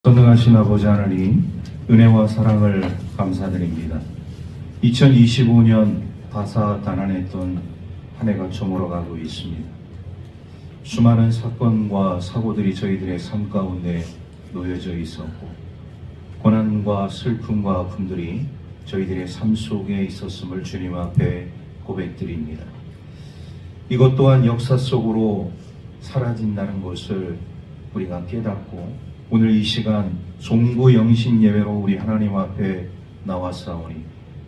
전능하신 아버지 하나님, 은혜와 사랑을 감사드립니다. 2025년 다사다난했던 한 해가 저물어가고 있습니다. 수많은 사건과 사고들이 저희들의 삶 가운데 놓여져 있었고, 고난과 슬픔과 아픔들이 저희들의 삶 속에 있었음을 주님 앞에 고백드립니다. 이것 또한 역사 속으로 사라진다는 것을 우리가 깨닫고, 오늘 이 시간 송구영신 예배로 우리 하나님 앞에 나왔사오니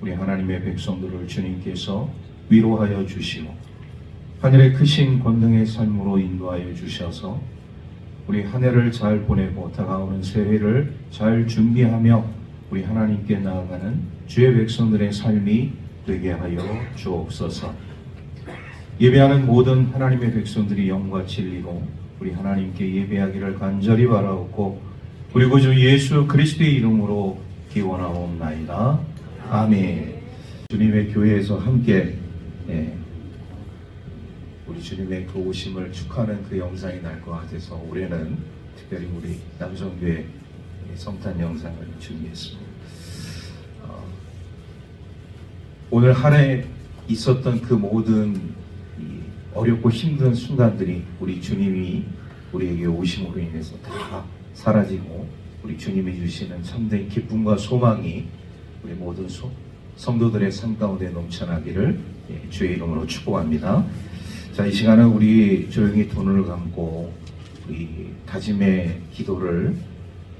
우리 하나님의 백성들을 주님께서 위로하여 주시고 하늘의 크신 권능의 삶으로 인도하여 주셔서 우리 한 해를 잘 보내고 다가오는 새해를 잘 준비하며 우리 하나님께 나아가는 주의 백성들의 삶이 되게 하여 주옵소서. 예배하는 모든 하나님의 백성들이 영과 진리로 우리 하나님께 예배하기를 간절히 바라옵고 우리 구주 예수 그리스도의 이름으로 기원하옵나이다. 아멘. 주님의 교회에서 함께 우리 주님의 그 오심을 축하하는 그 영상이 날 것 같아서 올해는 특별히 우리 남성교회 성탄 영상을 준비했습니다. 오늘 한 해 있었던 그 모든 어렵고 힘든 순간들이 우리 주님이 우리에게 오심으로 인해서 다 사라지고 우리 주님이 주시는 참된 기쁨과 소망이 우리 모든 성도들의 삶 가운데 넘쳐나기를 주의 이름으로 축복합니다. 자, 이 시간은 우리 조용히 눈을 감고 우리 다짐의 기도를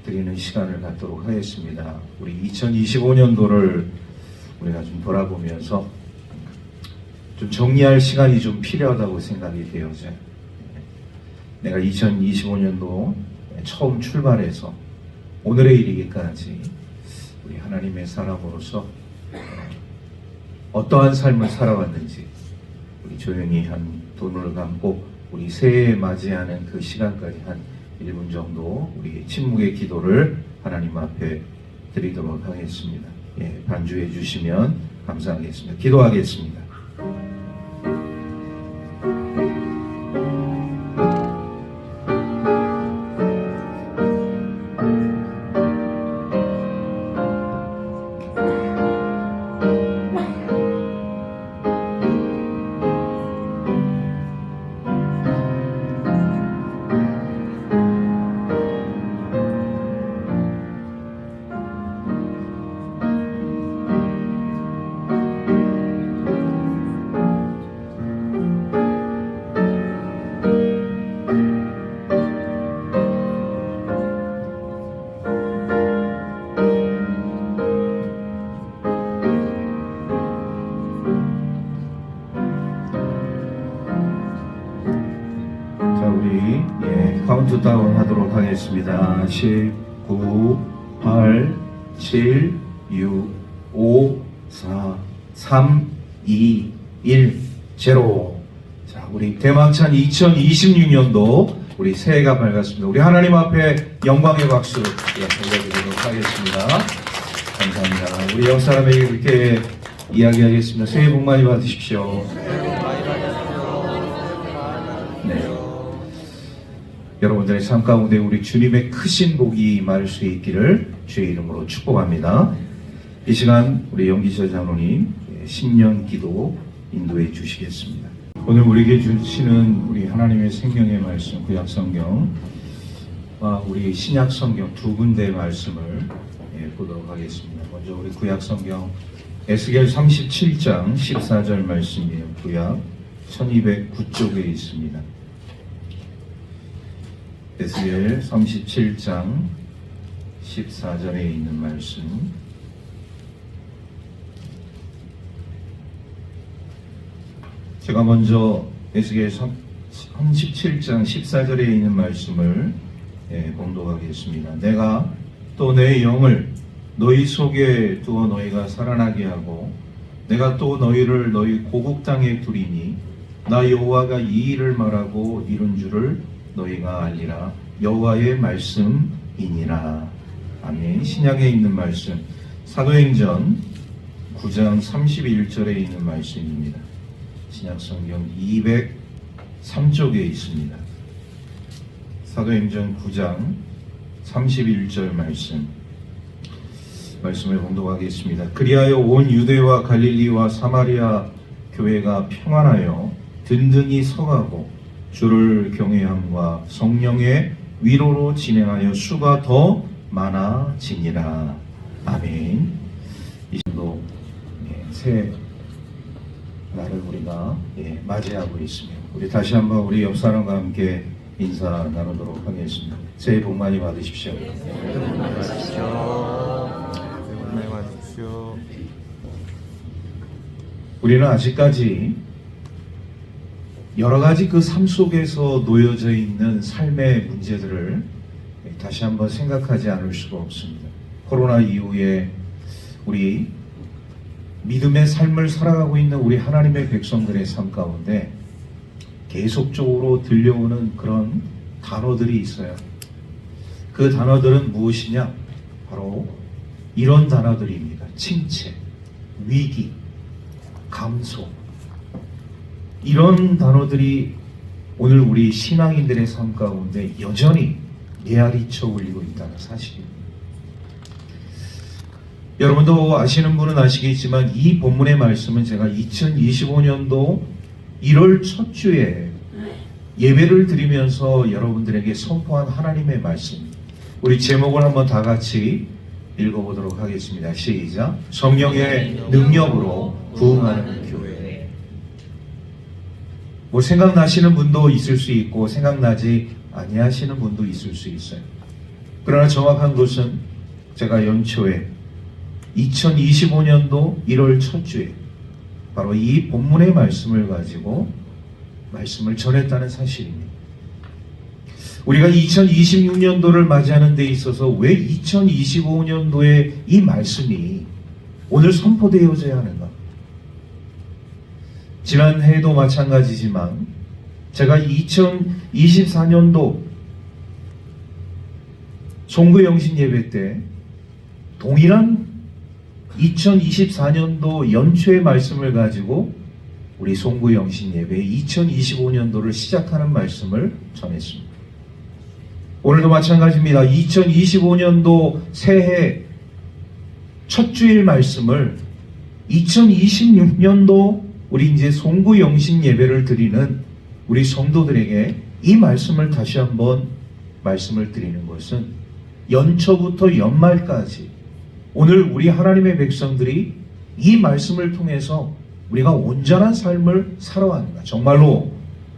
드리는 시간을 갖도록 하겠습니다. 우리 2025년도를 우리가 좀 돌아보면서 좀 정리할 시간이 좀 필요하다고 생각이 되어져요. 내가 2025년도 처음 출발해서 오늘에 이르기까지 우리 하나님의 사람으로서 어떠한 삶을 살아왔는지 우리 조용히 한 눈을 감고 우리 새해 맞이하는 그 시간까지 한 1분 정도 우리 침묵의 기도를 하나님 앞에 드리도록 하겠습니다. 반주해 주시면 감사하겠습니다. 기도하겠습니다. 카운트다운 하도록 하겠습니다. 10, 9, 8, 7, 6, 5, 4, 3, 2, 1, 0. 자, 우리 대망찬 2026년도 우리 새해가 밝았습니다. 우리 하나님 앞에 영광의 박수 올려드리도록 하겠습니다. 감사합니다. 우리 옆사람에게 이렇게 이야기하겠습니다. 새해 복 많이 받으십시오. 여러분들의 삶 가운데 우리 주님의 크신 복이 임할 수 있기를 주의 이름으로 축복합니다. 이 시간 우리 영기서 장로님 신년 기도 인도해 주시겠습니다. 오늘 우리에게 주시는 우리 하나님의 생명의 말씀 구약성경과 우리 신약성경 두 군데의 말씀을 보도록 하겠습니다. 먼저 우리 구약성경 에스겔 37장 14절 말씀이에요. 구약 1209쪽에 있습니다. 에스겔 37장 14절에 있는 말씀. 제가 먼저 에스겔 37장 14절에 있는 말씀을 봉독하겠습니다. 내가 또 내 영을 너희 속에 두어 너희가 살아나게 하고 내가 또 너희를 너희 고국 땅에 두리니 나 여호와가 이 일을 말하고 이룬 줄을 너희가 알리라. 여호와의 말씀이니라. 아멘. 신약에 있는 말씀 사도행전 9장 31절에 있는 말씀입니다. 신약성경 203쪽에 있습니다. 사도행전 9장 31절 말씀을 봉독하겠습니다. 그리하여 온 유대와 갈릴리와 사마리아 교회가 평안하여 든든히 서가고 주를 경외함과 성령의 위로로 진행하여 수가 더 많아지니라. 아멘. 이 정도 새 날을 우리가 맞이하고 있습니다. 우리 다시 한번 우리 옆 사람과 함께 인사 나누도록 하겠습니다. 새해 복 많이 받으십시오. 새해 복 많이 받으십시오. 새해 복 많이 받으십시오. 우리는 아직까지 여러 가지 그 삶 속에서 놓여져 있는 삶의 문제들을 다시 한번 생각하지 않을 수가 없습니다. 코로나 이후에 우리 믿음의 삶을 살아가고 있는 우리 하나님의 백성들의 삶 가운데 계속적으로 들려오는 그런 단어들이 있어요. 그 단어들은 무엇이냐? 바로 이런 단어들입니다. 침체, 위기, 감소. 이런 단어들이 오늘 우리 신앙인들의 삶 가운데 여전히 메아리쳐 울리고 있다는 사실입니다. 여러분도 아시는 분은 아시겠지만 이 본문의 말씀은 제가 2025년도 1월 첫 주에 예배를 드리면서 여러분들에게 선포한 하나님의 말씀. 우리 제목을 한번 다 같이 읽어보도록 하겠습니다. 시작. 성령의 능력으로 부흥하는 교회. 뭐 생각나시는 분도 있을 수 있고 생각나지 아니하시는 분도 있을 수 있어요. 그러나 정확한 것은 제가 연초에 2025년도 1월 첫 주에 바로 이 본문의 말씀을 가지고 말씀을 전했다는 사실입니다. 우리가 2026년도를 맞이하는 데 있어서 왜 2025년도에 이 말씀이 오늘 선포되어져야 하는가? 지난해도 마찬가지지만 제가 2024년도 송구영신 예배 때 동일한 2024년도 연초의 말씀을 가지고 우리 송구영신 예배 2025년도를 시작하는 말씀을 전했습니다. 오늘도 마찬가지입니다. 2025년도 새해 첫 주일 말씀을 2026년도 우리 이제 송구영신 예배를 드리는 우리 성도들에게 이 말씀을 다시 한번 말씀을 드리는 것은 연초부터 연말까지 오늘 우리 하나님의 백성들이 이 말씀을 통해서 우리가 온전한 삶을 살아왔는가, 정말로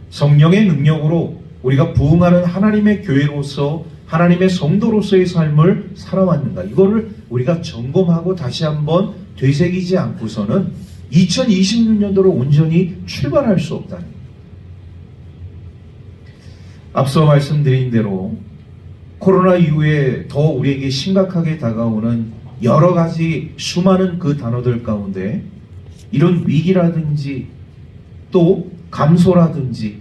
성령의 능력으로 우리가 부흥하는 하나님의 교회로서 하나님의 성도로서의 삶을 살아왔는가, 이거를 우리가 점검하고 다시 한번 되새기지 않고서는 2026년도로 온전히 출발할 수 없다는 거예요. 앞서 말씀드린 대로 코로나 이후에 더 우리에게 심각하게 다가오는 여러 가지 수많은 그 단어들 가운데 이런 위기라든지 또 감소라든지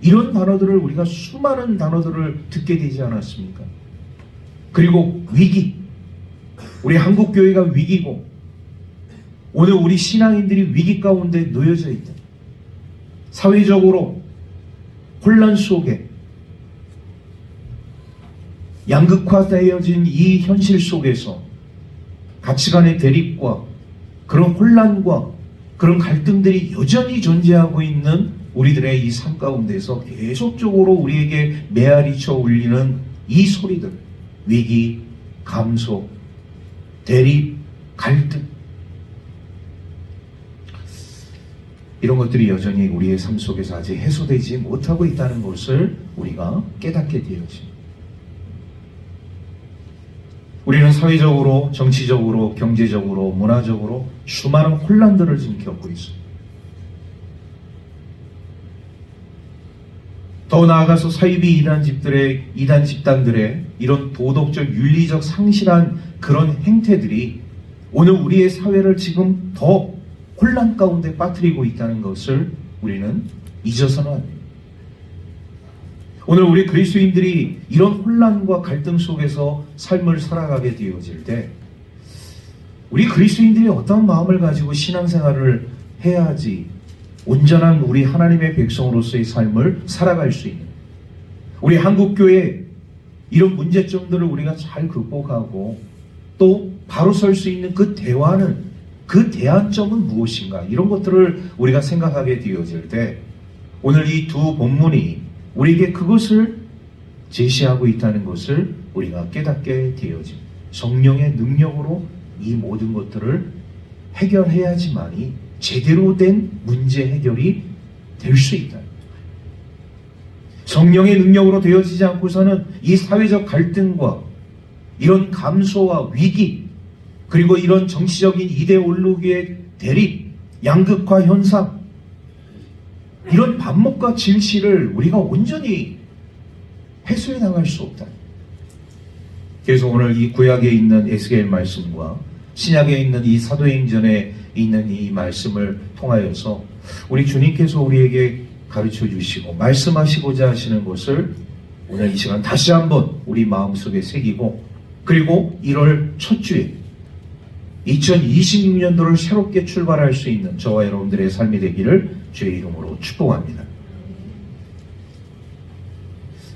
이런 단어들을 우리가 수많은 단어들을 듣게 되지 않았습니까? 그리고 위기, 우리 한국교회가 위기고 오늘 우리 신앙인들이 위기 가운데 놓여져 있다. 사회적으로 혼란 속에 양극화되어진 이 현실 속에서 가치관의 대립과 그런 혼란과 그런 갈등들이 여전히 존재하고 있는 우리들의 이 삶 가운데서 계속적으로 우리에게 메아리쳐 울리는 이 소리들, 위기, 감소, 대립, 갈등, 이런 것들이 여전히 우리의 삶 속에서 아직 해소되지 못하고 있다는 것을 우리가 깨닫게 되어집니다. 우리는 사회적으로, 정치적으로, 경제적으로, 문화적으로 수많은 혼란들을 지금 겪고 있습니다. 더 나아가서 사이비 이단 집단들의 이런 도덕적, 윤리적 상실한 그런 행태들이 오늘 우리의 사회를 지금 더 혼란 가운데 빠뜨리고 있다는 것을 우리는 잊어서는 안 됩니다. 오늘 우리 그리스도인들이 이런 혼란과 갈등 속에서 삶을 살아가게 되어질 때 우리 그리스도인들이 어떤 마음을 가지고 신앙생활을 해야지 온전한 우리 하나님의 백성으로서의 삶을 살아갈 수 있는, 우리 한국교회 이런 문제점들을 우리가 잘 극복하고 또 바로 설 수 있는 그 대화는, 그 대안점은 무엇인가, 이런 것들을 우리가 생각하게 되어질 때 오늘 이 두 본문이 우리에게 그것을 제시하고 있다는 것을 우리가 깨닫게 되어집니다. 성령의 능력으로 이 모든 것들을 해결해야지만이 제대로 된 문제 해결이 될 수 있다. 성령의 능력으로 되어지지 않고서는 이 사회적 갈등과 이런 감소와 위기, 그리고 이런 정치적인 이데올로기의 대립, 양극화 현상, 이런 반목과 진실을 우리가 온전히 해소해 나갈 수 없다. 그래서 오늘 이 구약에 있는 에스겔 말씀과 신약에 있는 이 사도행전에 있는 이 말씀을 통하여서 우리 주님께서 우리에게 가르쳐 주시고 말씀하시고자 하시는 것을 오늘 이 시간 다시 한번 우리 마음속에 새기고, 그리고 1월 첫 주에 2026년도를 새롭게 출발할 수 있는 저와 여러분들의 삶이 되기를 주의 이름으로 축복합니다.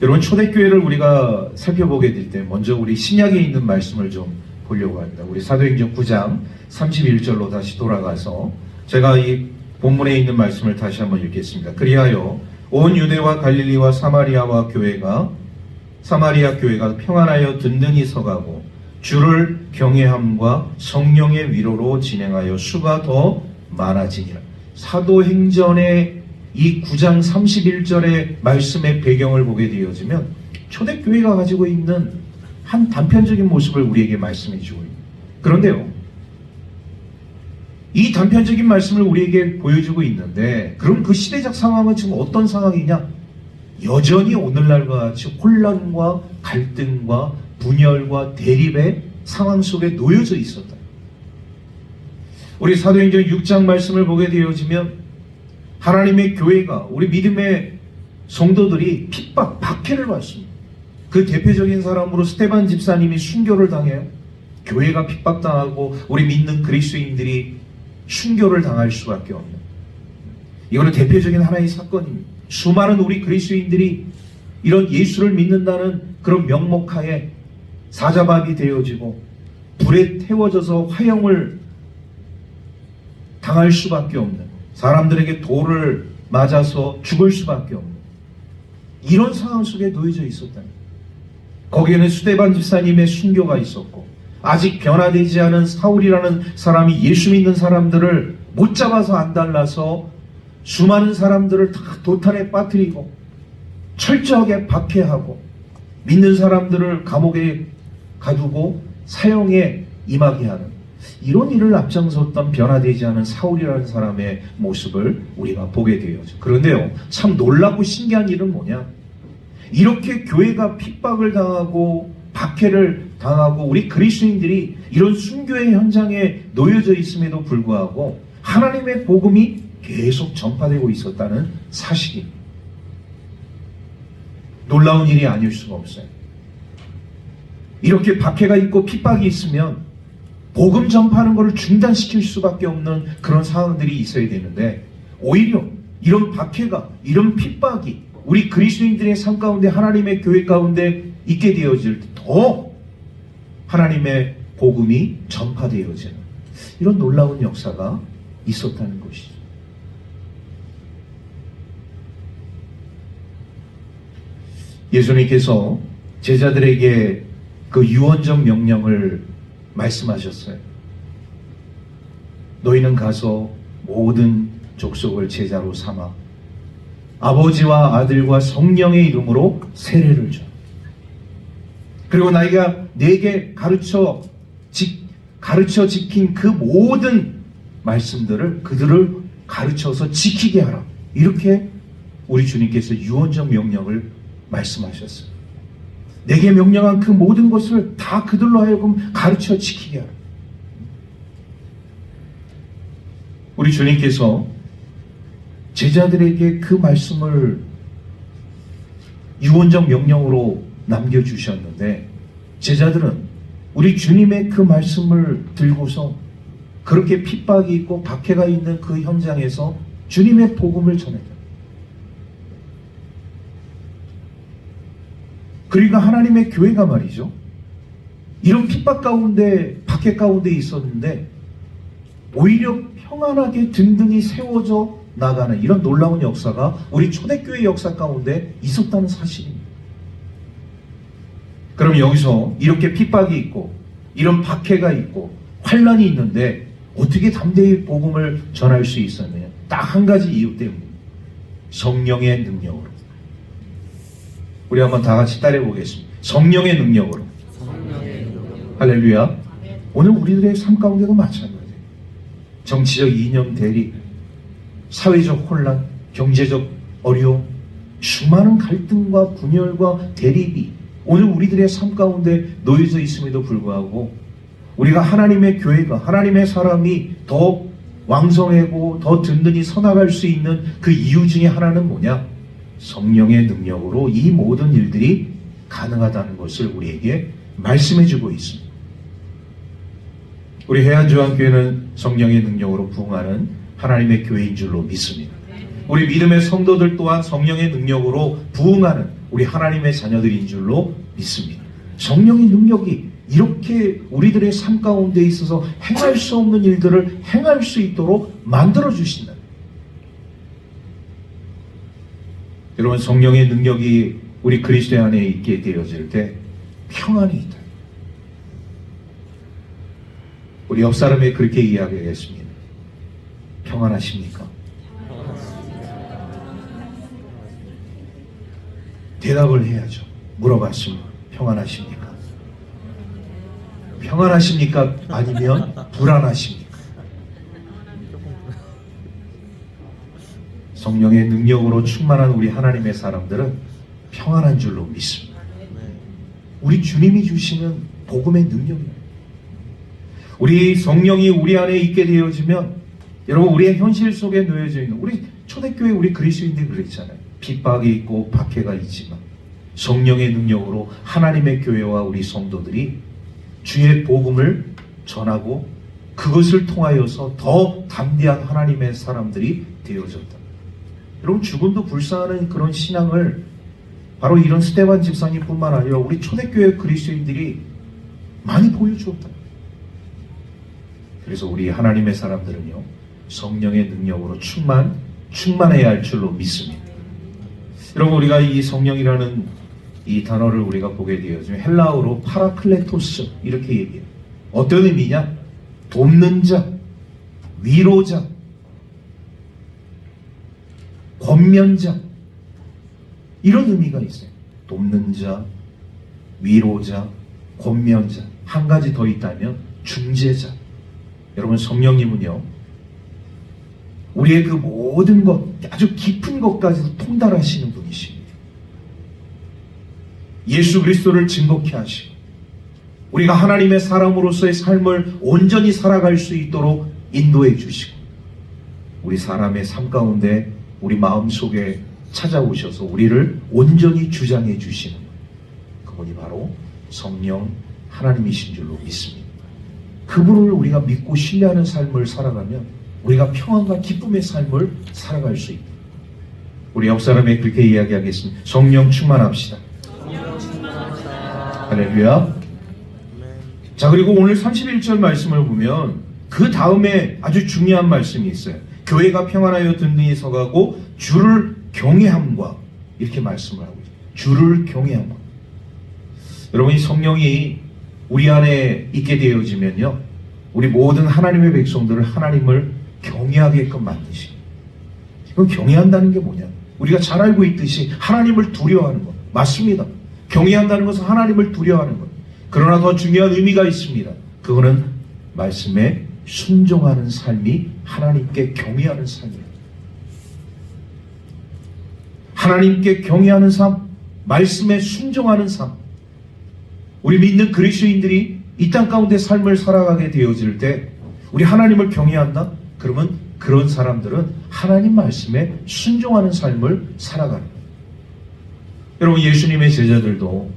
여러분, 초대교회를 우리가 살펴보게 될 때 먼저 우리 신약에 있는 말씀을 좀 보려고 합니다. 우리 사도행전 9장 31절로 다시 돌아가서 제가 이 본문에 있는 말씀을 다시 한번 읽겠습니다. 그리하여 온 유대와 갈릴리와 사마리아 교회가 평안하여 든든히 서가고 주를 경외함과 성령의 위로로 진행하여 수가 더 많아지니라. 사도행전의 이 9장 31절의 말씀의 배경을 보게 되어지면 초대교회가 가지고 있는 한 단편적인 모습을 우리에게 말씀해 주고 있습니다. 그런데요, 이 단편적인 말씀을 우리에게 보여주고 있는데, 그럼 그 시대적 상황은 지금 어떤 상황이냐? 여전히 오늘날과 같이 혼란과 갈등과 분열과 대립의 상황 속에 놓여져 있었다. 우리 사도행전 6장 말씀을 보게 되어지면 하나님의 교회가, 우리 믿음의 성도들이 핍박, 박해를 받습니다. 그 대표적인 사람으로 스데반 집사님이 순교를 당해요. 교회가 핍박당하고 우리 믿는 그리스도인들이 순교를 당할 수밖에 없는, 이거는 대표적인 하나의 사건입니다. 수많은 우리 그리스도인들이 이런 예수를 믿는다는 그런 명목하에 사자밥이 되어지고 불에 태워져서 화형을 당할 수밖에 없는, 사람들에게 돌을 맞아서 죽을 수밖에 없는 이런 상황 속에 놓여져 있었다. 거기에는 스데반 집사님의 순교가 있었고, 아직 변화되지 않은 사울이라는 사람이 예수 믿는 사람들을 못 잡아서 안달나서 수많은 사람들을 다 도탄에 빠뜨리고 철저하게 박해하고 믿는 사람들을 감옥에 가두고 사형에 임하게 하는 이런 일을 앞장섰던 변화되지 않은 사울이라는 사람의 모습을 우리가 보게 되어죠. 그런데요, 참 놀랍고 신기한 일은 뭐냐? 이렇게 교회가 핍박을 당하고 박해를 당하고 우리 그리스도인들이 이런 순교의 현장에 놓여져 있음에도 불구하고 하나님의 복음이 계속 전파되고 있었다는 사실이 놀라운 일이 아닐 수가 없어요. 이렇게 박해가 있고 핍박이 있으면 복음 전파하는 것을 중단시킬 수밖에 없는 그런 상황들이 있어야 되는데, 오히려 이런 박해가, 이런 핍박이 우리 그리스도인들의 삶 가운데, 하나님의 교회 가운데 있게 되어질 때 더 하나님의 복음이 전파되어지는 이런 놀라운 역사가 있었다는 것이죠. 예수님께서 제자들에게 그 유언적 명령을 말씀하셨어요. 너희는 가서 모든 족속을 제자로 삼아 아버지와 아들과 성령의 이름으로 세례를 줘. 그리고 내게 가르쳐 지킨 그 모든 말씀들을 그들을 가르쳐서 지키게 하라. 이렇게 우리 주님께서 유언적 명령을 말씀하셨어요. 내게 명령한 그 모든 것을 다 그들로 하여금 가르쳐 지키게 하라. 우리 주님께서 제자들에게 그 말씀을 유언적 명령으로 남겨주셨는데, 제자들은 우리 주님의 그 말씀을 들고서 그렇게 핍박이 있고 박해가 있는 그 현장에서 주님의 복음을 전했다. 그러니까 하나님의 교회가 말이죠. 이런 핍박 가운데, 박해 가운데 있었는데 오히려 평안하게 든든히 세워져 나가는 이런 놀라운 역사가 우리 초대교회 역사 가운데 있었다는 사실입니다. 그럼 여기서 이렇게 핍박이 있고 이런 박해가 있고 환란이 있는데 어떻게 담대히 복음을 전할 수 있었느냐? 딱 한 가지 이유 때문입니다. 성령의 능력으로. 우리 한번 다 같이 따라해 보겠습니다. 성령의 능력으로. 할렐루야. 오늘 우리들의 삶 가운데도 마찬가지예요. 정치적 이념 대립, 사회적 혼란, 경제적 어려움, 수많은 갈등과 분열과 대립이 오늘 우리들의 삶 가운데 놓여져 있음에도 불구하고 우리가 하나님의 교회가, 하나님의 사람이 더 왕성하고 더 든든히 서나갈 수 있는 그 이유 중에 하나는 뭐냐? 성령의 능력으로 이 모든 일들이 가능하다는 것을 우리에게 말씀해주고 있습니다. 우리 해안조항교회는 성령의 능력으로 부흥하는 하나님의 교회인 줄로 믿습니다. 우리 믿음의 성도들 또한 성령의 능력으로 부흥하는 우리 하나님의 자녀들인 줄로 믿습니다. 성령의 능력이 이렇게 우리들의 삶 가운데 있어서 행할 수 없는 일들을 행할 수 있도록 만들어주신다. 여러분, 성령의 능력이 우리 그리스도 안에 있게 되어질 때 평안이 있다. 우리 옆 사람에 그렇게 이야기하겠습니다. 평안하십니까? 대답을 해야죠. 물어봤습니다. 평안하십니까? 평안하십니까? 아니면 불안하십니까? 성령의 능력으로 충만한 우리 하나님의 사람들은 평안한 줄로 믿습니다. 우리 주님이 주시는 복음의 능력입니다. 우리 성령이 우리 안에 있게 되어지면 여러분, 우리의 현실 속에 놓여져 있는 우리 초대교회 우리 그리스도인들이 그랬잖아요. 핍박이 있고 박해가 있지만 성령의 능력으로 하나님의 교회와 우리 성도들이 주의 복음을 전하고 그것을 통하여서 더 담대한 하나님의 사람들이 되어졌다. 여러분, 죽음도 불사하는 그런 신앙을 바로 이런 스데반 집사님뿐만 아니라 우리 초대교회 그리스도인들이 많이 보여주었다. 그래서 우리 하나님의 사람들은요, 성령의 능력으로 충만해야 할 줄로 믿습니다. 여러분, 우리가 이 성령이라는 이 단어를 우리가 보게 되어지면 헬라어로 파라클레토스 이렇게 얘기해요. 어떤 의미냐? 돕는 자, 위로자, 권면자, 이런 의미가 있어요. 돕는 자, 위로자, 권면자. 한 가지 더 있다면 중재자. 여러분, 성령님은요, 우리의 그 모든 것, 아주 깊은 것까지도 통달하시는 분이십니다. 예수 그리스도를 증거케 하시고 우리가 하나님의 사람으로서의 삶을 온전히 살아갈 수 있도록 인도해 주시고 우리 사람의 삶 가운데 우리 마음속에 찾아오셔서 우리를 온전히 주장해 주시는 그분이 바로 성령 하나님이신 줄로 믿습니다. 그분을 우리가 믿고 신뢰하는 삶을 살아가면 우리가 평안과 기쁨의 삶을 살아갈 수 있다. 우리 옆 사람에 그렇게 이야기하겠습니다. 성령 충만합시다. 할렐루야. 자, 그리고 오늘 31절 말씀을 보면 그 다음에 아주 중요한 말씀이 있어요. 교회가 평안하여 든든히 서가고 주를 경외함과 이렇게 말씀을 하고 있어요. 주를 경외함과. 여러분, 이 성령이 우리 안에 있게 되어지면요, 우리 모든 하나님의 백성들을 하나님을 경외하게끔 만드시고, 그럼 경외한다는 게 뭐냐? 우리가 잘 알고 있듯이 하나님을 두려워하는 것. 맞습니다. 경외한다는 것은 하나님을 두려워하는 것. 그러나 더 중요한 의미가 있습니다. 그거는 말씀에 순종하는 삶이 하나님께 경외하는 삶이에요. 하나님께 경외하는 삶, 말씀에 순종하는 삶. 우리 믿는 그리스도인들이 이 땅 가운데 삶을 살아가게 되어질 때 우리 하나님을 경외한다? 그러면 그런 사람들은 하나님 말씀에 순종하는 삶을 살아가는 거예요. 여러분, 예수님의 제자들도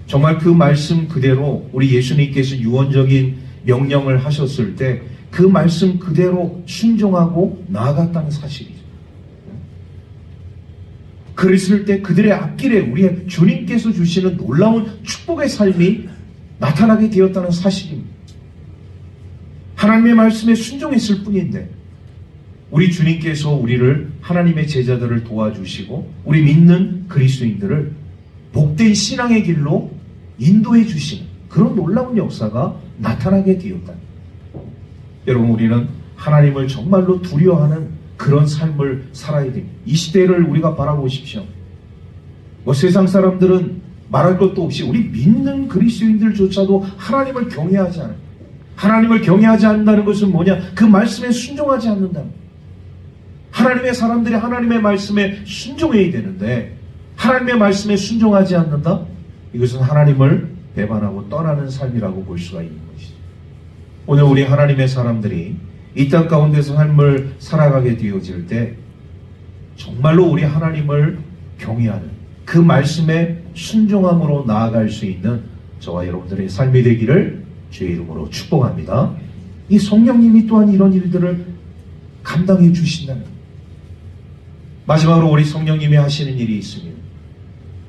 정말 그 말씀 그대로 우리 예수님께서 유언적인 명령을 하셨을 때 그 말씀 그대로 순종하고 나아갔다는 사실이죠. 그랬을 때 그들의 앞길에 우리 주님께서 주시는 놀라운 축복의 삶이 나타나게 되었다는 사실입니다. 하나님의 말씀에 순종했을 뿐인데 우리 주님께서 우리를 하나님의 제자들을 도와주시고 우리 믿는 그리스도인들을 복된 신앙의 길로 인도해 주시는 그런 놀라운 역사가 나타나게 되었다. 여러분, 우리는 하나님을 정말로 두려워하는 그런 삶을 살아야 됩니다. 이 시대를 우리가 바라보십시오. 세상 사람들은 말할 것도 없이 우리 믿는 그리스도인들조차도 하나님을 경외하지 않아요. 하나님을 경외하지 않는다는 것은 뭐냐? 그 말씀에 순종하지 않는다. 하나님의 사람들이 하나님의 말씀에 순종해야 되는데 하나님의 말씀에 순종하지 않는다? 이것은 하나님을 배반하고 떠나는 삶이라고 볼 수가 있는 것이죠. 오늘 우리 하나님의 사람들이 이 땅 가운데서 삶을 살아가게 되어질 때 정말로 우리 하나님을 경외하는 그 말씀에 순종함으로 나아갈 수 있는 저와 여러분들의 삶이 되기를 주의 이름으로 축복합니다. 이 성령님이 또한 이런 일들을 감당해 주신다는 것. 마지막으로 우리 성령님이 하시는 일이 있습니다.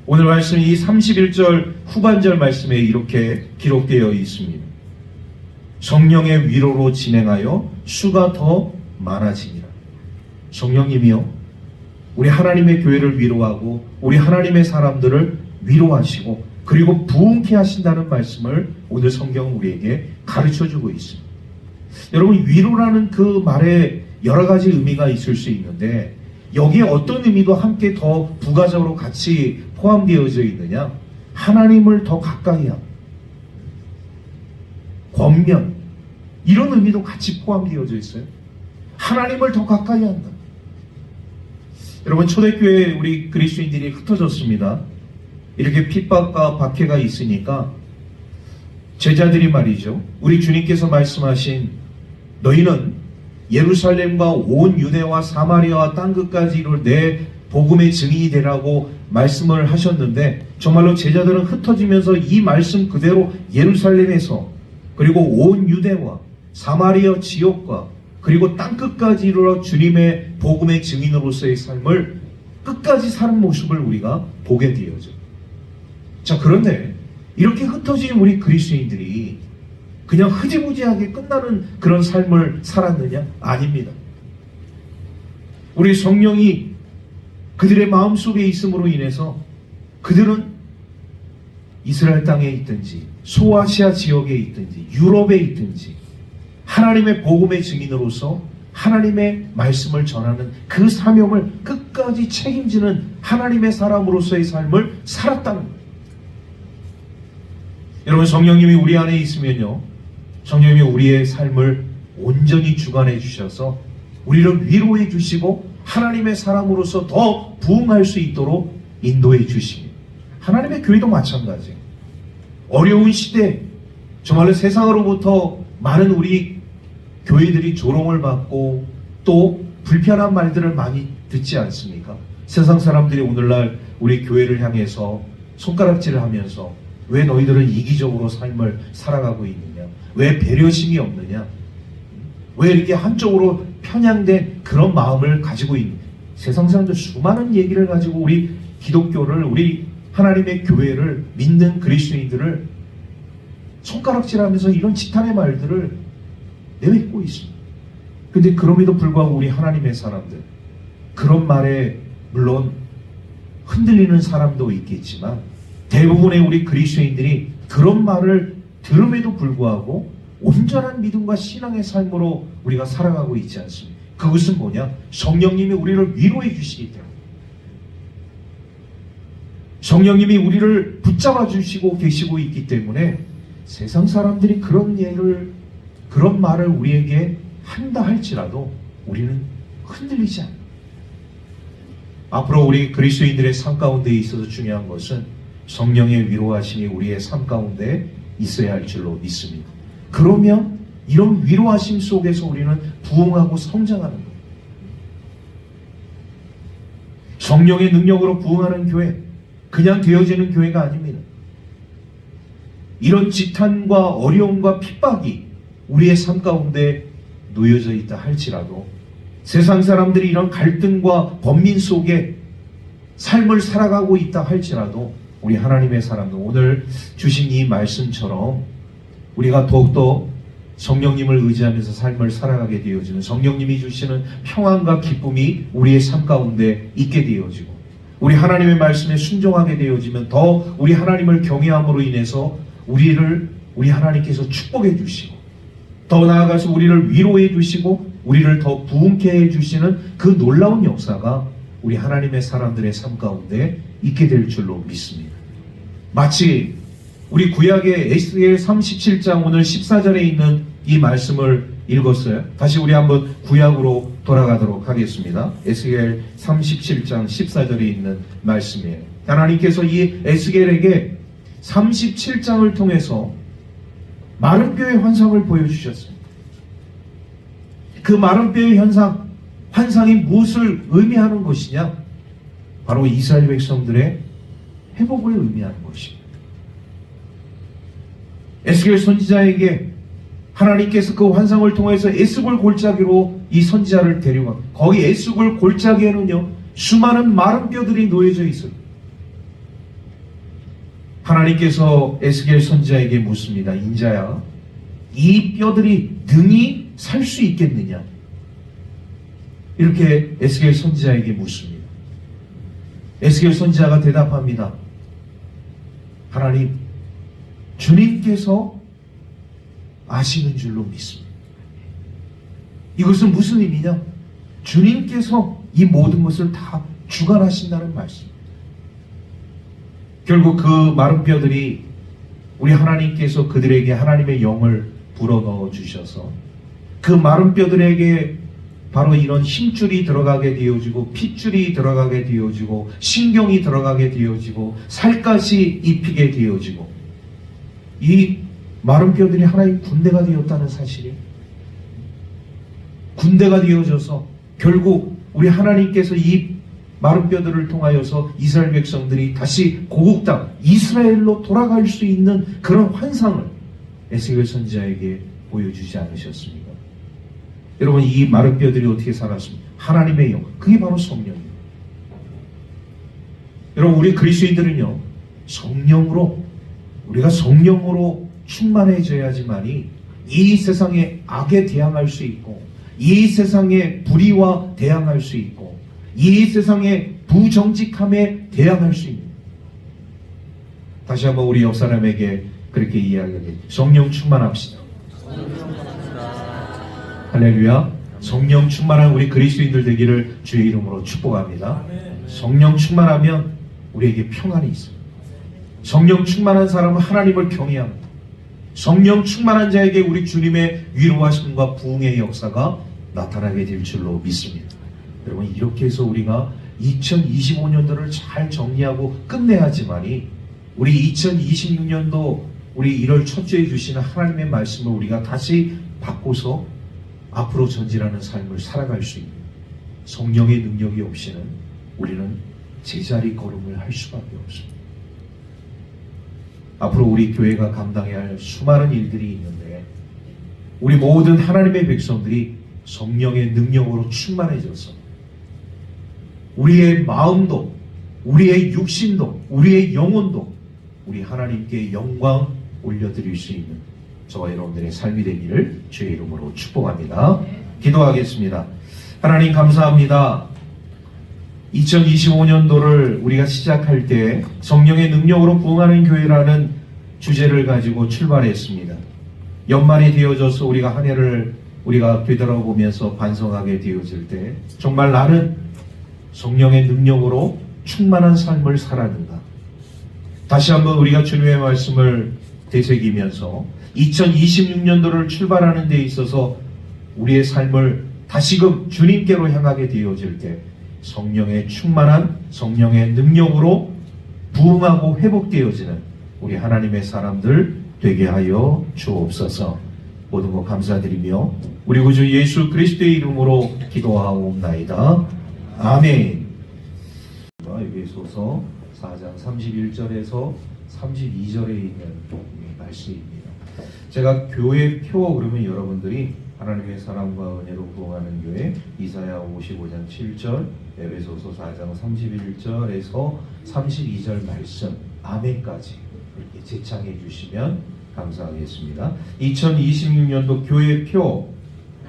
오늘 말씀 이 31절 후반절 말씀에 이렇게 기록되어 있습니다. 성령의 위로로 진행하여 수가 더 많아지니라. 성령님이요, 우리 하나님의 교회를 위로하고 우리 하나님의 사람들을 위로하시고 그리고 부흥케 하신다는 말씀을 오늘 성경은 우리에게 가르쳐주고 있습니다. 여러분, 위로라는 그 말에 여러 가지 의미가 있을 수 있는데 여기에 어떤 의미도 함께 더 부가적으로 같이 포함되어져 있느냐? 하나님을 더 가까이 하고 권면, 이런 의미도 같이 포함되어져 있어요. 하나님을 더 가까이 한다. 여러분, 초대교회에 우리 그리스도인들이 흩어졌습니다. 이렇게 핍박과 박해가 있으니까 제자들이 말이죠, 우리 주님께서 말씀하신 너희는 예루살렘과 온 유대와 사마리아와 땅끝까지 이룰 내 복음의 증인이 되라고 말씀을 하셨는데 정말로 제자들은 흩어지면서 이 말씀 그대로 예루살렘에서 그리고 온 유대와 사마리아 지역과 그리고 땅끝까지 이르러 주님의 복음의 증인으로서의 삶을 끝까지 사는 모습을 우리가 보게 되어져. 자, 그런데 이렇게 흩어진 우리 그리스도인들이 그냥 흐지부지하게 끝나는 그런 삶을 살았느냐? 아닙니다. 우리 성령이 그들의 마음속에 있음으로 인해서 그들은 이스라엘 땅에 있든지 소아시아 지역에 있든지 유럽에 있든지 하나님의 복음의 증인으로서 하나님의 말씀을 전하는 그 사명을 끝까지 책임지는 하나님의 사람으로서의 삶을 살았다는 거예요. 여러분, 성령님이 우리 안에 있으면요, 성령님이 우리의 삶을 온전히 주관해 주셔서 우리를 위로해 주시고 하나님의 사람으로서 더 부흥할 수 있도록 인도해 주십니다. 하나님의 교회도 마찬가지예요. 어려운 시대, 정말로 세상으로부터 많은 우리 교회들이 조롱을 받고 또 불편한 말들을 많이 듣지 않습니까? 세상 사람들이 오늘날 우리 교회를 향해서 손가락질을 하면서 왜 너희들은 이기적으로 삶을 살아가고 있느냐? 왜 배려심이 없느냐? 왜 이렇게 한쪽으로 편향된 그런 마음을 가지고 있느냐? 세상 사람들 수많은 얘기를 가지고 우리 기독교를, 우리 하나님의 교회를 믿는 그리스도인들을 손가락질하면서 이런 지탄의 말들을 내뱉고 있습니다. 근데 그럼에도 불구하고 우리 하나님의 사람들, 그런 말에 물론 흔들리는 사람도 있겠지만 대부분의 우리 그리스도인들이 그런 말을 들음에도 불구하고 온전한 믿음과 신앙의 삶으로 우리가 살아가고 있지 않습니까? 그것은 뭐냐? 성령님이 우리를 위로해 주시기 때문에, 성령님이 우리를 붙잡아 주시고 계시고 있기 때문에 세상 사람들이 그런 말을 우리에게 한다 할지라도 우리는 흔들리지 않아요. 앞으로 우리 그리스도인들의 삶 가운데 있어서 중요한 것은 성령의 위로하심이 우리의 삶 가운데 있어야 할 줄로 믿습니다. 그러면 이런 위로하심 속에서 우리는 부흥하고 성장하는 거예요. 성령의 능력으로 부흥하는 교회, 그냥 되어지는 교회가 아닙니다. 이런 지탄과 어려움과 핍박이 우리의 삶 가운데 놓여져 있다 할지라도 세상 사람들이 이런 갈등과 번민 속에 삶을 살아가고 있다 할지라도 우리 하나님의 사람들, 오늘 주신 이 말씀처럼 우리가 더욱더 성령님을 의지하면서 삶을 살아가게 되어지는, 성령님이 주시는 평안과 기쁨이 우리의 삶 가운데 있게 되어지고, 우리 하나님의 말씀에 순종하게 되어지면 더 우리 하나님을 경외함으로 인해서 우리 하나님께서 축복해 주시고, 더 나아가서 우리를 위로해 주시고 우리를 더 부흥케 해 주시는 그 놀라운 역사가 우리 하나님의 사람들의 삶 가운데 있게 될 줄로 믿습니다. 마치 우리 구약의 에스겔 37장 오늘 14절에 있는 이 말씀을 읽었어요. 다시 우리 한번 구약으로 돌아가도록 하겠습니다. 에스겔 37장 14절에 있는 말씀이에요. 하나님께서 이 에스겔에게 37장을 통해서 마른 뼈의 환상을 보여주셨습니다. 그 마른 뼈의 환상이 무엇을 의미하는 것이냐? 바로 이스라엘 백성들의 회복을 의미하는 것입니다. 에스겔 선지자에게 하나님께서 그 환상을 통해서 에스골 골짜기로 이 선지자를 데려가, 거기 에스골 골짜기에는요 수많은 마른 뼈들이 놓여져 있어요. 하나님께서 에스겔 선지자에게 묻습니다. 인자야, 이 뼈들이 능히 살 수 있겠느냐? 이렇게 에스겔 선지자에게 묻습니다. 에스겔 선지자가 대답합니다. 하나님, 주님께서 아시는 줄로 믿습니다. 이것은 무슨 의미냐? 주님께서 이 모든 것을 다 주관하신다는 말씀입니다. 결국 그 마른 뼈들이 우리 하나님께서 그들에게 하나님의 영을 불어넣어 주셔서 그 마른 뼈들에게 바로 이런 힘줄이 들어가게 되어지고 핏줄이 들어가게 되어지고 신경이 들어가게 되어지고 살갗이 입히게 되어지고, 이 마른 뼈들이 하나의 군대가 되었다는 사실이, 군대가 되어져서 결국 우리 하나님께서 이 마른 뼈들을 통하여서 이스라엘 백성들이 다시 고국 땅 이스라엘로 돌아갈 수 있는 그런 환상을 에스겔 선지자에게 보여주지 않으셨습니까? 여러분, 이 마른 뼈들이 어떻게 살았습니까? 하나님의 영, 그게 바로 성령이에요. 여러분, 우리 그리스도인들은요 우리가 성령으로 충만해져야지만이 이 세상의 악에 대항할 수 있고, 이 세상의 불의와 대항할 수 있고, 이 세상의 부정직함에 대항할 수 있는, 다시 한번 우리 옆 사람에게 그렇게 이야기하게, 성령 충만합시다. 할렐루야. 성령 충만한 우리 그리스도인들 되기를 주의 이름으로 축복합니다. 성령 충만하면 우리에게 평안이 있습니다. 성령 충만한 사람은 하나님을 경외합니다. 성령 충만한 자에게 우리 주님의 위로하심과 부흥의 역사가 나타나게 될 줄로 믿습니다. 여러분, 이렇게 해서 우리가 2025년도를 잘 정리하고 끝내야지만이 우리 2026년도 우리 1월 첫 주에 주시는 하나님의 말씀을 우리가 다시 바꿔서 앞으로 전진하는 삶을 살아갈 수 있는, 성령의 능력이 없이는 우리는 제자리 걸음을 할 수밖에 없습니다. 앞으로 우리 교회가 감당해야 할 수많은 일들이 있는데, 우리 모든 하나님의 백성들이 성령의 능력으로 충만해져서 우리의 마음도, 우리의 육신도, 우리의 영혼도 우리 하나님께 영광 올려드릴 수 있는 저와 여러분들의 삶이 되기를 주의 이름으로 축복합니다. 기도하겠습니다. 하나님, 감사합니다. 2025년도를 우리가 시작할 때 성령의 능력으로 부흥하는 교회라는 주제를 가지고 출발했습니다. 연말이 되어져서 우리가 한 해를 우리가 되돌아보면서 반성하게 되어질 때, 정말 나는 성령의 능력으로 충만한 삶을 살았는가? 다시 한번 우리가 주님의 말씀을 되새기면서 2026년도를 출발하는 데 있어서 우리의 삶을 다시금 주님께로 향하게 되어질 때 성령의 충만한 성령의 능력으로 부흥하고 회복되어지는 우리 하나님의 사람들 되게 하여 주옵소서. 모든 것 감사드리며 우리 구주 예수 그리스도의 이름으로 기도하옵나이다. 아멘. 에베소서 4장 31절에서 32절에 있는 말씀입니다. 제가 교회 표 그러면 여러분들이 하나님의 사랑과 은혜로 구원하는 교회 이사야 55장 7절, 에베소서 4장 31절에서 32절 말씀 아멘까지 이렇게 제창해 주시면 감사하겠습니다. 2026년도 교회표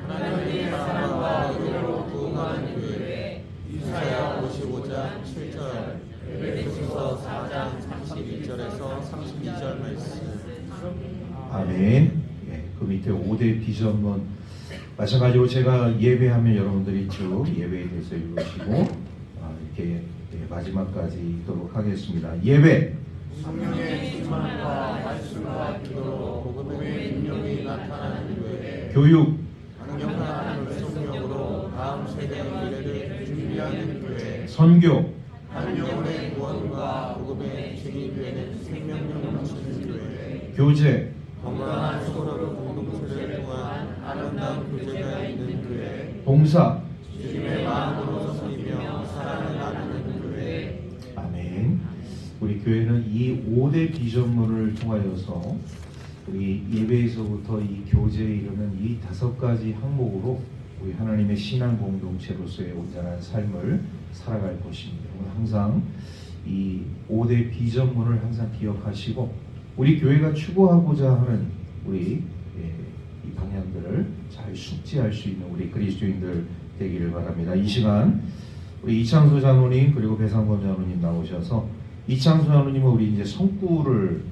하나님의 사랑과 은혜로 구원하는 교회 이사야 55장 7절 에베소서 4장 31절에서 32절 말씀 아멘. 예, 그 밑에 5대 비전문 마찬가지로 제가 예배하면 여러분들이 쭉 예배에 대해서 읽으시고 이렇게 마지막까지 읽도록 하겠습니다. 예배 성령의 충만과 말씀과 기도로 복음의 능력이 나타나는 교회 교육 강력한 결속력으로 다음 세대의 미래를 준비하는 교회 선교 한 영혼의 구원과 복음의 책임이 되는 생명력 넘치는 교회 교제 건강한 서로 공동체를 통한 아름다운 교제가 있는 교회 봉사 주님의 마음으로 섬기며 사랑을 나누는 교회 아멘. 우리 교회는 이 5대 비전문을 통하여서 우리 예배에서부터 이 교제에 이르는 이 5가지 항목으로 우리 하나님의 신앙 공동체로서의 온전한 삶을 살아갈 것입니다. 오늘 항상 이 5대 비전문을 항상 기억하시고 우리 교회가 추구하고자 하는 우리 이 방향들을 잘 숙지할 수 있는 우리 그리스도인들 되기를 바랍니다. 이 시간 우리 이창수 장로님 그리고 배상범 장로님 나오셔서 이창수 장로님은 우리 이제 성구를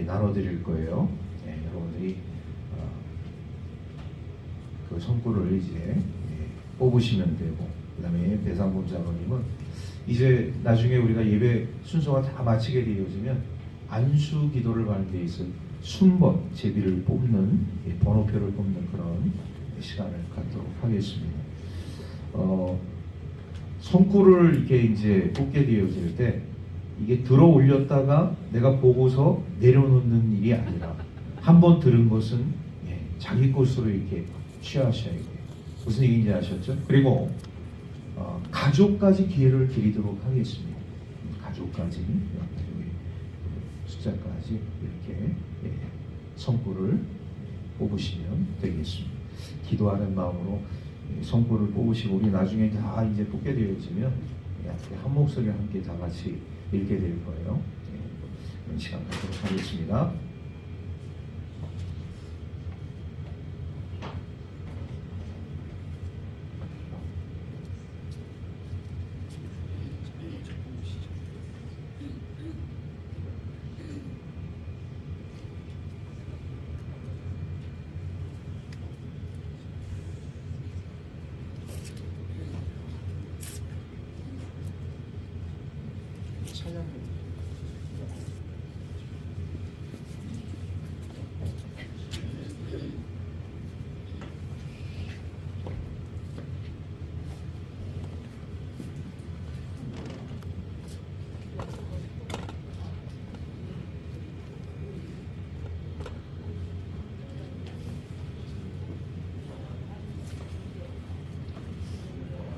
나눠드릴 거예요. 여러분들이 그 성구를 이제 뽑으시면 되고, 그다음에 배상범 장로님은 이제 나중에 우리가 예배 순서가 다 마치게 되어지면 안수 기도를 받는 데 있어 순번 제비를 뽑는 번호표를 뽑는 그런 시간을 갖도록 하겠습니다. 성구를 이렇게 이제 뽑게 되어질 때 이게 들어 올렸다가 내가 보고서 내려놓는 일이 아니라 한번 들은 것은 자기 것으로 이렇게 취하셔야 돼요. 무슨 얘기인지 아셨죠? 그리고 가족까지 기회를 드리도록 하겠습니다. 가족까지 숫자까지 이렇게 성구를 뽑으시면 되겠습니다. 기도하는 마음으로 성구를 뽑으시고 우리 나중에 다 이제 뽑게 되어지면 한 목소리 함께 다 같이 읽게 될 거예요. 그런 시간 갖도록 하겠습니다.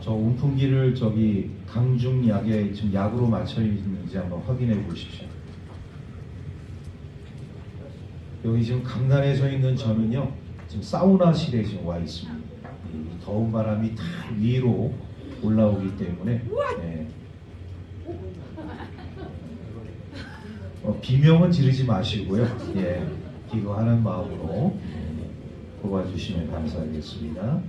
저 온풍기를 저기 강중약에 지금 약으로 맞춰 있는지 한번 확인해 보십시오. 여기 지금 강단에 서 있는 저는요 지금 사우나실에 지금 와 있습니다. 이 더운 바람이 다 위로 올라오기 때문에 비명은 지르지 마시고요. 기거하는 마음으로 뽑아주시면 감사하겠습니다.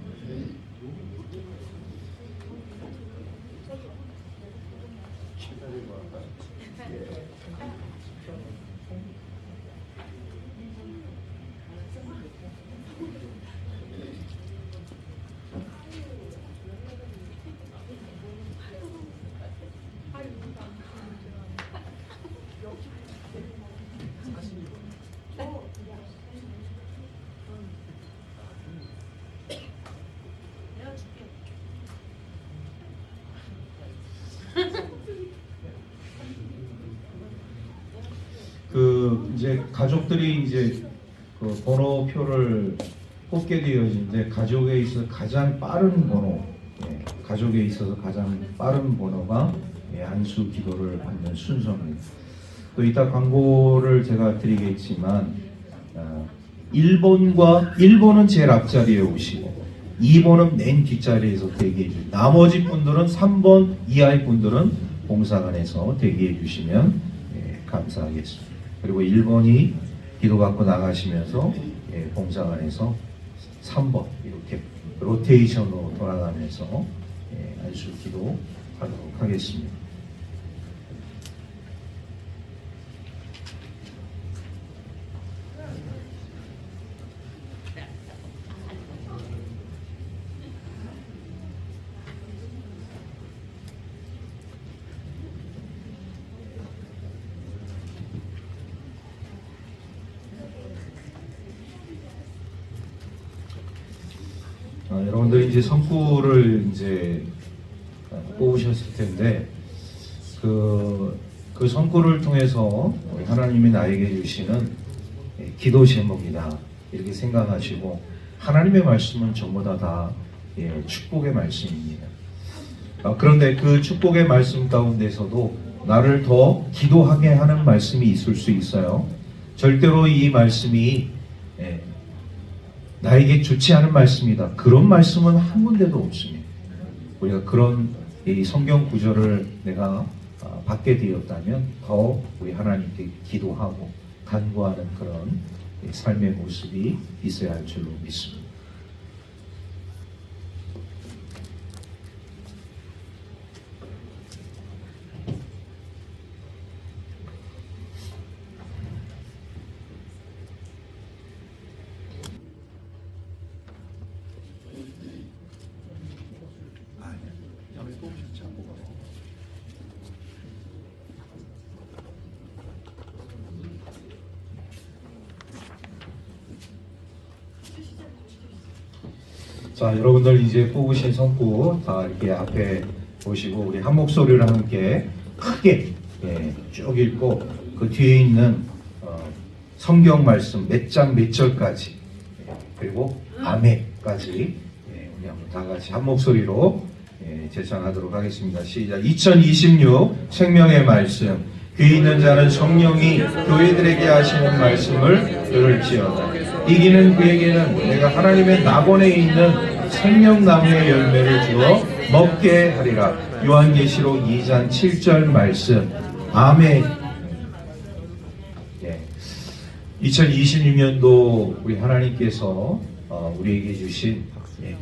이제 가족들이 이제 그 번호표를 뽑게 되어지는데 가족에 있어서 가장 빠른 번호, 가족에 있어서 가장 빠른 번호가 안수 기도를 받는 순서입니다. 또 이따 광고를 제가 드리겠지만 1번은 제일 앞자리에 오시고 2번은 맨 뒷자리에서 대기해 주시고 나머지 분들은 3번 이하의 분들은 봉사관에서 대기해 주시면 감사하겠습니다. 그리고 1번이 기도받고 나가시면서 봉사관에서 3번 이렇게 로테이션으로 돌아가면서 안수 기도하도록 하겠습니다. 여러분들이 이제 성구를 이제 뽑으셨을 텐데 그 성구를 통해서 하나님이 나에게 주시는 기도 제목이다 이렇게 생각하시고 하나님의 말씀은 전부 다 축복의 말씀입니다. 그런데 그 축복의 말씀 가운데서도 나를 더 기도하게 하는 말씀이 있을 수 있어요. 절대로 이 말씀이 나에게 좋지 않은 말씀이다. 그런 말씀은 한 군데도 없습니다. 우리가 그런 이 성경 구절을 내가 받게 되었다면 더 우리 하나님께 기도하고 간구하는 그런 삶의 모습이 있어야 할 줄로 믿습니다. 자, 여러분들 이제 뽑으신 성구 다 이렇게 앞에 보시고 우리 한 목소리로 함께 크게 쭉 읽고 그 뒤에 있는 성경 말씀 몇 장 몇 절까지 그리고 아멘까지 우리 한번 다 같이 한 목소리로 제창하도록 하겠습니다. 시작. 2026 생명의 말씀. 귀 있는 자는 성령이 교회들에게 하시는 말씀을 들을지어다. 이기는 그에게는 내가 하나님의 낙원에 있는 생명나무의 열매를 주어 먹게 하리라. 요한계시록 2장 7절 말씀. 아멘. 2026년도 우리 하나님께서 우리에게 주신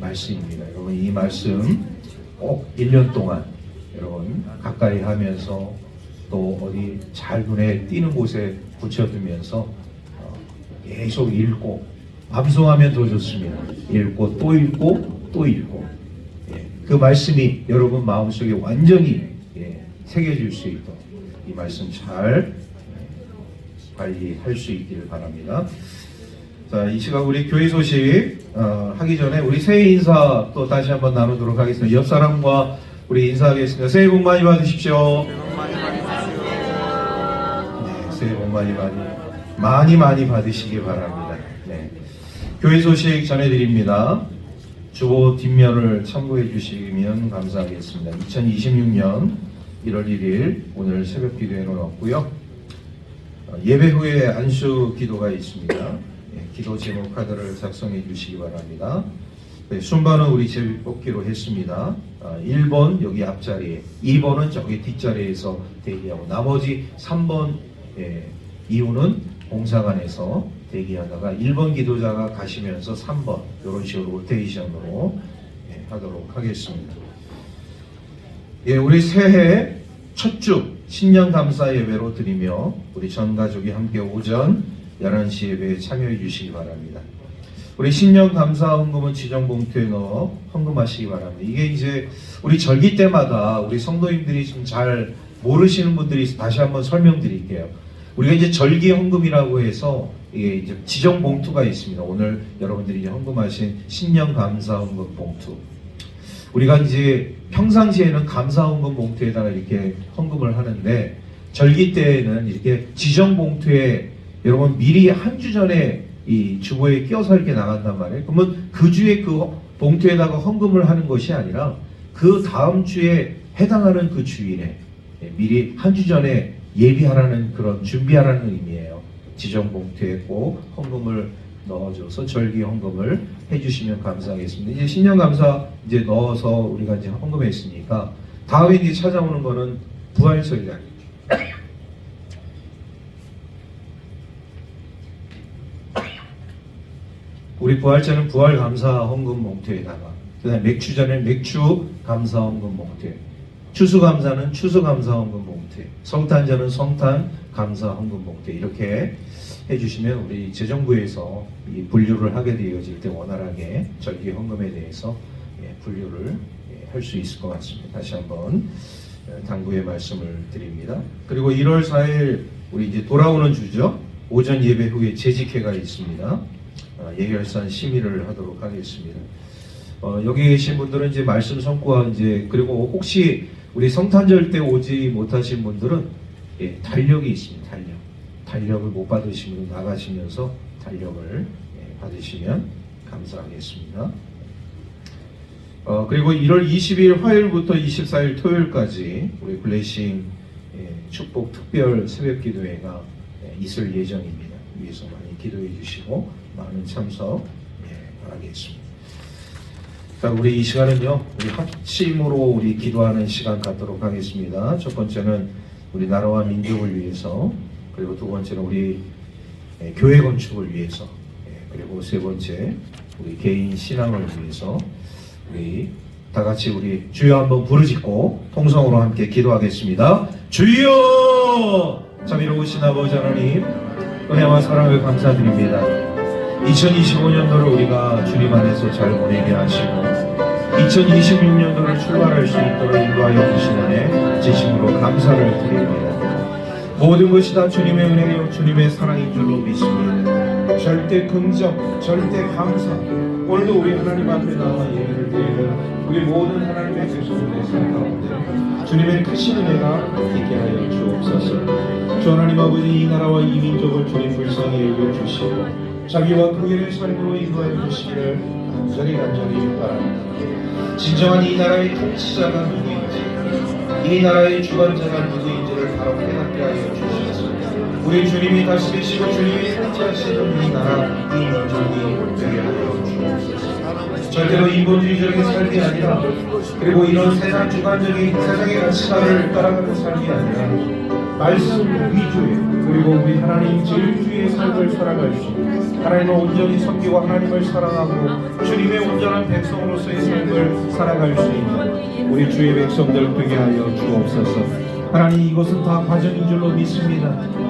말씀입니다. 여러분 이 말씀 꼭 1년 동안 여러분 가까이 하면서 또 어디 잘 눈에 띄는 곳에 붙여두면서 계속 읽고 암송하면 더 좋습니다. 읽고 또 읽고 또 읽고 그 말씀이 여러분 마음속에 완전히 새겨질 수 있도록 이 말씀 잘 관리할 수 있기를 바랍니다. 자, 이 시간 우리 교회 소식 하기 전에 우리 새해 인사 또 다시 한번 나누도록 하겠습니다. 옆 사람과 우리 인사하겠습니다. 새해 복 많이 받으십시오. 새해 복 많이 받으시기 바랍니다. 교회 소식 전해드립니다. 주보 뒷면을 참고해 주시면 감사하겠습니다. 2026년 1월 1일 오늘 새벽 기도에 놓았고요. 예배 후에 안수 기도가 있습니다. 기도 제목 카드를 작성해 주시기 바랍니다. 순번은 우리 제비 뽑기로 했습니다. 1번 여기 앞자리에, 2번은 저기 뒷자리에서 대기하고 나머지 3번 이유는 봉사관에서 대기하다가 1번 기도자가 가시면서 3번 이런 식으로 로테이션으로 하도록 하겠습니다. 우리 새해 첫 주 신년 감사 예배로 드리며 우리 전 가족이 함께 오전 11시 예배에 참여해 주시기 바랍니다. 우리 신년 감사 헌금은 지정 봉투에 넣어 헌금하시기 바랍니다. 이게 이제 우리 절기 때마다 우리 성도님들이 좀 잘 모르시는 분들이 있어 다시 한번 설명드릴게요. 우리가 이제 절기 헌금이라고 해서 이게 이제 지정 봉투가 있습니다. 오늘 여러분들이 이제 헌금하신 신년 감사 헌금 봉투. 우리가 이제 평상시에는 감사 헌금 봉투에다가 이렇게 헌금을 하는데 절기 때에는 이렇게 지정 봉투에 여러분 미리 한 주 전에 이 주보에 끼워서 이렇게 나간단 말이에요. 그러면 그 주에 그 봉투에다가 헌금을 하는 것이 아니라 그 다음 주에 해당하는 그 주일에 미리 한 주 전에 예비하라는 그런 준비하라는 의미예요. 지정 봉투에 꼭 헌금을 넣어줘서 절기 헌금을 해주시면 감사하겠습니다. 이제 신년감사 이제 넣어서 우리가 이제 헌금했으니까 다음에 이제 찾아오는 거는 부활절이다. 우리 부활절은 부활감사 헌금 봉투에다가, 그다음 맥주전에 맥주 감사 헌금 봉투에, 추수감사는 추수감사 헌금 봉투에, 성탄절은 성탄 감사 헌금 봉투에 이렇게 해주시면 우리 재정부에서 이 분류를 하게 되어질 때 원활하게 절기 헌금에 대해서 분류를 할 수 있을 것 같습니다. 다시 한번 당부의 말씀을 드립니다. 그리고 1월 4일 우리 이제 돌아오는 주죠. 오전 예배 후에 재직회가 있습니다. 예결산 심의를 하도록 하겠습니다. 여기 계신 분들은 이제 말씀 성과 이제, 그리고 혹시 우리 성탄절 때 오지 못하신 분들은 달력이 있습니다. 달력을 못 받으신 분은 나가시면서 달력을 받으시면 감사하겠습니다. 그리고 1월 20일 화요일부터 24일 토요일까지 우리 블레싱 축복 특별 새벽 기도회가 있을 예정입니다. 위해서 많이 기도해 주시고 많은 참석 바라겠습니다. 자, 우리 이 시간은요, 우리 합심으로 우리 기도하는 시간 갖도록 하겠습니다. 첫 번째는 우리 나라와 민족을 위해서, 그리고 두 번째는 우리 교회 건축을 위해서, 그리고 세 번째 우리 개인 신앙을 위해서 우리 다 같이 우리 주여 한번 부르짖고 통성으로 함께 기도하겠습니다. 주여! 자비로우신 아버지 하나님, 은혜와 사랑을 감사드립니다. 2025년도를 우리가 주님 안에서 잘 보내게 하시고 2026년도를 출발할 수 있도록 인도하여 주신 은혜 진심으로 감사를 드립니다. 모든 것이 다 주님의 은혜요 주님의 사랑인 줄로 믿습니다. 절대 긍정, 절대 감사. 오늘도 우리 하나님 앞에 나와 예배를 드리는 우리 모든 하나님의 백성들의 삶 가운데 주님의 크신 은혜가 있게 하여 주옵소서. 주 하나님 아버지, 이 나라와 이 민족을 주님 불쌍히 여겨주시고 자비와 긍휼의 삶으로 인도하여 주시기를 간절히 바랍니다. 진정한 이 나라의 통치자가 누구인지, 이 나라의 주관자가 누구인지를 바로 깨닫게 하여 주시옵소서. 우리 주님이 다스리시고 주님이 통치하시는 이 나라, 이 민족이 되게 하여 주옵소서. 절대로 인본주의적인 삶이 아니라, 그리고 이런 세상 주관적인 세상의 가치관을 따라가는 삶이 아니라 말씀 위주의, 그리고 우리 하나님 제일주의 삶을 살아갈 수 있는, 하나님을 온전히 섬기고 하나님을 사랑하고 주님의 온전한 백성으로서의 삶을 살아갈 수 있는 우리 주의 백성들 되게 하여 주옵소서. 하나님, 이것은 다 과정인 줄로 믿습니다.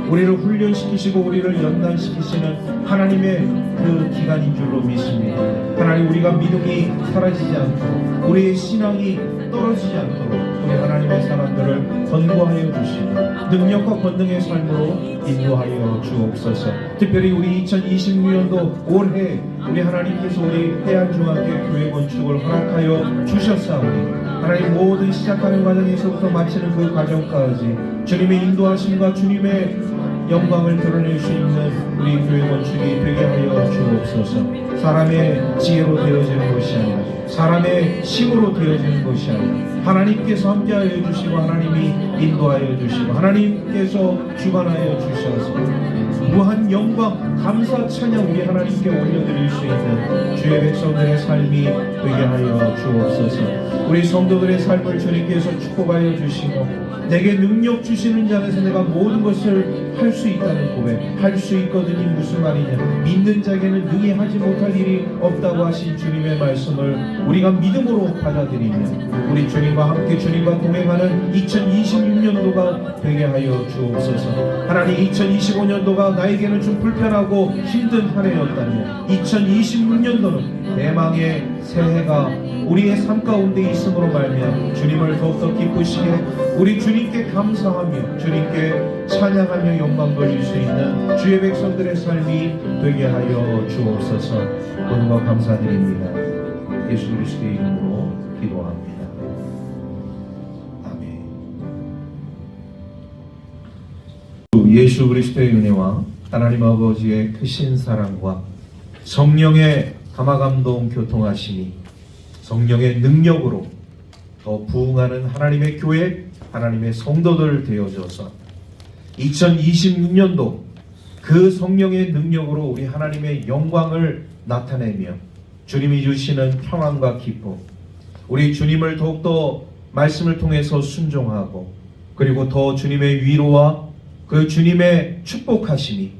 우리를 훈련시키시고 우리를 연단시키시는 하나님의 그 기간인 줄로 믿습니다. 하나님, 우리가 믿음이 사라지지 않도록, 우리의 신앙이 떨어지지 않도록 우리 하나님의 사람들을 건고하여 주시고 능력과 권능의 삶으로 인도하여 주옵소서. 특별히 우리 2026년도 올해 우리 하나님께서 우리 해안중앙교 교회 건축을 허락하여 주셨사오니 하나님, 모든 시작하는 과정에서부터 마치는 그 과정까지 주님의 인도하심과 주님의 영광을 드러낼 수 있는 우리 교회 건축이 되게 하여 주옵소서. 사람의 지혜로 되어지는 것이 아니라 사람의 힘으로 되어지는 것이 아니라 하나님께서 함께하여 주시고 하나님이 인도하여 주시고 하나님께서 주관하여 주셔서 무한 영광, 감사, 찬양 우리 하나님께 올려드릴 수 있는 주의 백성들의 삶이 되게 하여 주옵소서. 우리 성도들의 삶을 주님께서 축복하여 주시고 내게 능력 주시는 자에서 내가 모든 것을 할 수 있다는 고백, 할 수 있거든이 무슨 말이냐, 믿는 자에게는 능히 하지 못할 일이 없다고 하신 주님의 말씀을 우리가 믿음으로 받아들이며 우리 주님과 함께 주님과 동행하는 2026년도가 되게 하여 주옵소서. 하나님, 2025년도가 나에게는 좀 불편하고 힘든 한 해였다면 2026년도는 대망의 새해가 우리의 삶 가운데 있음으로 말미암아 주님을 더욱더 기쁘시게 우리 주님께 감사하며 주님께 찬양하며 영광 돌릴 수 있는 주의 백성들의 삶이 되게 하여 주옵소서. 오늘과 감사드립니다. 예수 그리스도의 이름으로 기도합니다. 아멘. 예수 그리스도의 은혜와 하나님 아버지의 크신 사랑과 성령의 감화감동 교통하심이 성령의 능력으로 더 부흥하는 하나님의 교회, 하나님의 성도들 되어져서 2026년도 그 성령의 능력으로 우리 하나님의 영광을 나타내며 주님이 주시는 평안과 기쁨, 우리 주님을 더욱더 말씀을 통해서 순종하고 그리고 더 주님의 위로와 그 주님의 축복하심이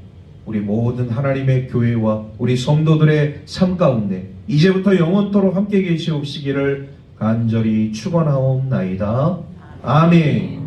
우리 모든 하나님의 교회와 우리 성도들의 삶 가운데 이제부터 영원토록 함께 계시옵시기를 간절히 축원하옵나이다. 아멘.